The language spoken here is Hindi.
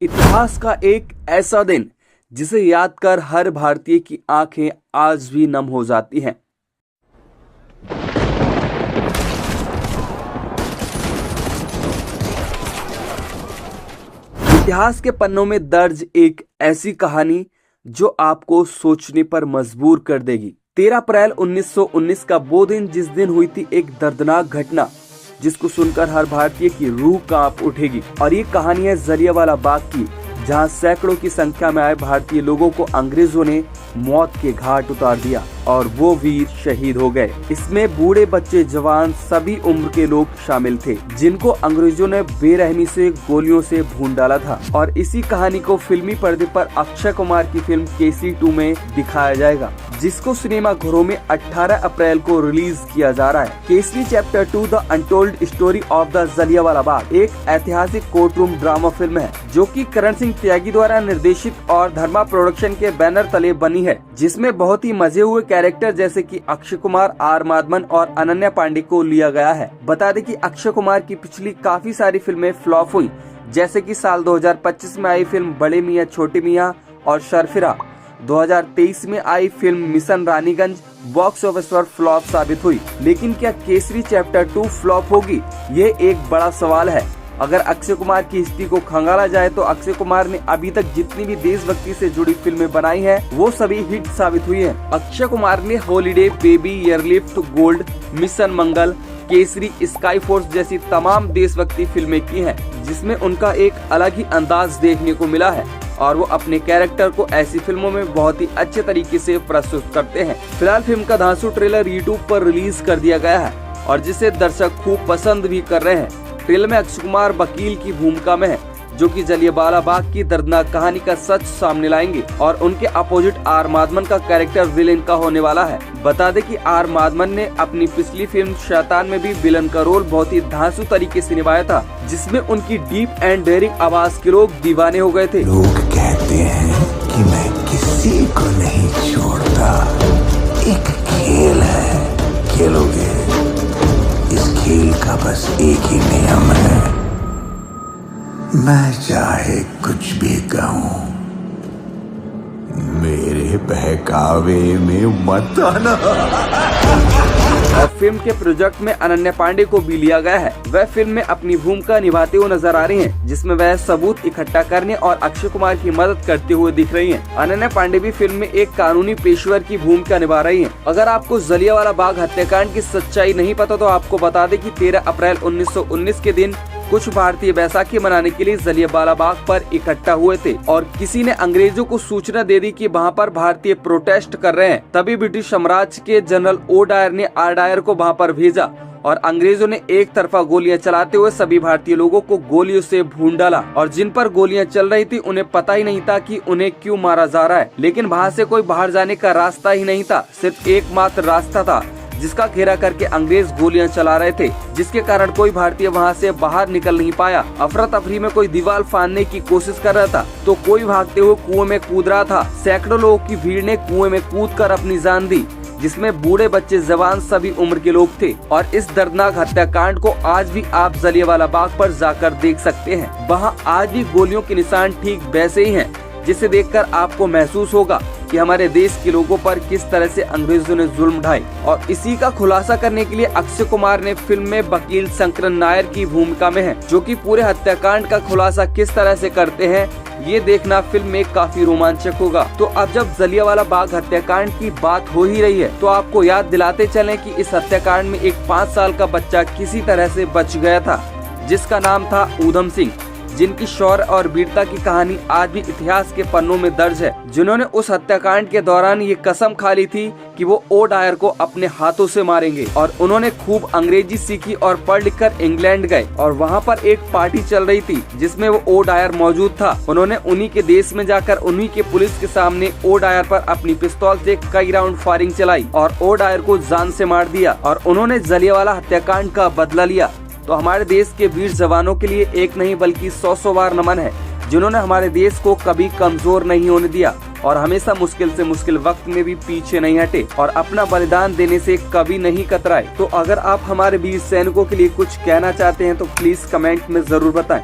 इतिहास का एक ऐसा दिन जिसे याद कर हर भारतीय की आंखें आज भी नम हो जाती हैं। इतिहास के पन्नों में दर्ज एक ऐसी कहानी जो आपको सोचने पर मजबूर कर देगी। 13 अप्रैल 1919 का वो दिन, जिस दिन हुई थी एक दर्दनाक घटना जिसको सुनकर हर भारतीय की रूह कांप उठेगी। और ये कहानी है जलियांवाला बाग की, जहां सैकड़ों की संख्या में आए भारतीय लोगों को अंग्रेजों ने मौत के घाट उतार दिया और वो वीर शहीद हो गए। इसमें बूढ़े, बच्चे, जवान सभी उम्र के लोग शामिल थे, जिनको अंग्रेजों ने बेरहमी से गोलियों से भून डाला था। और इसी कहानी को फिल्मी पर्दे पर अक्षय कुमार की फिल्म केसरी 2 में दिखाया जाएगा, जिसको सिनेमा घरों में 18 अप्रैल को रिलीज किया जा रहा है। Kesari chapter 2 the untold story of the Jallianwala Bagh एक ऐतिहासिक कोर्ट रूम ड्रामा फिल्म है, जो कि करण सिंह त्यागी द्वारा निर्देशित और धर्मा प्रोडक्शन के बैनर तले बनी है, जिसमें बहुत ही मजे हुए कैरेक्टर जैसे कि अक्षय कुमार, आर माधवन और अनन्या पांडे को लिया गया है। बता दें कि अक्षय कुमार की पिछली काफी सारी फिल्में फ्लॉप हुई, जैसे कि साल 2025 में आई फिल्म बड़े मियाँ छोटे मियाँ और शर्फिरा। 2023 में आई film mission Raniganj box office पर फ्लॉप साबित हुई। लेकिन क्या केसरी चैप्टर 2 फ्लॉप होगी, ये एक बड़ा सवाल है। अगर अक्षय कुमार की हिस्ट्री को खंगाला जाए तो अक्षय कुमार ने अभी तक जितनी भी देशभक्ति से जुड़ी फिल्में बनाई हैं, वो सभी हिट साबित हुई हैं। अक्षय कुमार ने holiday, baby, airlift, gold, mission Mangal, Kesari, sky force जैसी तमाम देशभक्ति फिल्में की हैं, जिसमें उनका एक अलग ही अंदाज देखने को मिला है और वो अपने कैरेक्टर को ऐसी फिल्मों में बहुत ही अच्छे तरीके से प्रस्तुत करते हैं। फिलहाल फिल्म का धांसू ट्रेलर यूट्यूब पर रिलीज कर दिया गया है और जिसे दर्शक खूब पसंद भी कर रहे हैं। ट्रेलर में अक्षय कुमार वकील की भूमिका में है, जो कि जलियांवाला बाग की दर्दनाक कहानी का सच सामने लाएंगे और उनके अपोजिट आर माधवन का कैरेक्टर विलेन का होने वाला है। बता दें कि आर माधवन ने अपनी पिछली फिल्म शैतान में भी विलन का रोल बहुत ही धांसू तरीके से निभाया था, जिसमें उनकी डीप एंड डेयरिंग आवाज के लोग दीवाने हो गए थे। लोग कहते हैं कि मैं किसी को नहीं छोड़ता, एक खेल है, खेलोगे। इस खेल का बस एक ही नियम है, मैं चाहे कुछ भी कहूं, मेरे बहकावे में मत आना। और फिल्म के प्रोजेक्ट में अनन्या पांडे को भी लिया गया है। वह फिल्म में अपनी भूमिका निभाते हुए नजर आ रही हैं, जिसमें वह सबूत इकट्ठा करने और अक्षय कुमार की मदद करते हुए दिख रही हैं। अनन्या पांडे भी फिल्म में एक कानूनी पेशेवर की भूमिका निभा रही हैं। अगर आपको जलियांवाला बाग हत्याकांड की सच्चाई नहीं पता तो आपको बता दें कि 13 अप्रैल 1919 के दिन कुछ भारतीय बैसाखी मनाने के लिए जलियांवाला बाग पर इकट्ठा हुए थे और किसी ने अंग्रेजों को सूचना दे दी कि वहां पर भारतीय प्रोटेस्ट कर रहे हैं। तभी ब्रिटिश साम्राज्य के जनरल ओ डायर ने आर डायर को वहां पर भेजा और अंग्रेजों ने एक तरफा गोलियां चलाते हुए सभी भारतीय लोगों को गोलियों से भून डाला। और जिन पर गोलियां चल रही थी उन्हें पता ही नहीं था कि उन्हें क्यों मारा जा रहा है। लेकिन वहां से कोई बाहर जाने का रास्ता ही नहीं था, सिर्फ एकमात्र रास्ता था जिसका घेरा करके अंग्रेज गोलियां चला रहे थे, जिसके कारण कोई भारतीय वहां से बाहर निकल नहीं पाया। अफरा तफरी में कोई दीवार फाड़ने की कोशिश कर रहा था तो कोई भागते हुए कुएं में कूद रहा था। सैकड़ों लोगों की भीड़ ने कुएं में कूदकर अपनी जान दी, जिसमें बूढ़े, बच्चे, जवान सभी उम्र के लोग थे। और इस दर्दनाक हत्याकांड को आज भी आप जलियांवाला बाग पर जाकर देख सकते हैं। वहाँ आज भी गोलियों के निशान ठीक वैसे ही हैं, जिसे देखकर आपको महसूस होगा कि हमारे देश के लोगों पर किस तरह से अंग्रेजों ने जुल्म ढाए। और इसी का खुलासा करने के लिए अक्षय कुमार ने फिल्म में वकील शंकरन नायर की भूमिका में है, जो कि पूरे हत्याकांड का खुलासा किस तरह से करते हैं, ये देखना फिल्म में काफी रोमांचक होगा। तो अब जब जलियांवाला बाग हत्याकांड की बात हो ही रही है तो आपको याद दिलाते चलें कि इस हत्याकांड में एक 5 साल का बच्चा किसी तरह से बच गया था, जिसका नाम था ऊधम सिंह, जिनकी शौर्य और वीरता की कहानी आज भी इतिहास के पन्नों में दर्ज है, जिन्होंने उस हत्याकांड के दौरान ये कसम खा ली थी कि वो ओ डायर को अपने हाथों से मारेंगे। और उन्होंने खूब अंग्रेजी सीखी और पढ़ लिखकर इंग्लैंड गए और वहाँ पर एक पार्टी चल रही थी जिसमें वो ओ डायर मौजूद था। उन्होंने उन्हीं के देश में जाकर उन्हीं के पुलिस के सामने ओ डायर पर अपनी पिस्तौल से कई राउंड फायरिंग चलाई और ओ डायर को जान से मार दिया और उन्होंने जलियांवाला हत्याकांड का बदला लिया। तो हमारे देश के वीर जवानों के लिए एक नहीं बल्कि 100 बार नमन है, जिन्होंने हमारे देश को कभी कमजोर नहीं होने दिया और हमेशा मुश्किल से मुश्किल वक्त में भी पीछे नहीं हटे और अपना बलिदान देने से कभी नहीं कतराए। तो अगर आप हमारे वीर सैनिकों के लिए कुछ कहना चाहते हैं तो प्लीज कमेंट में जरूर बताएं।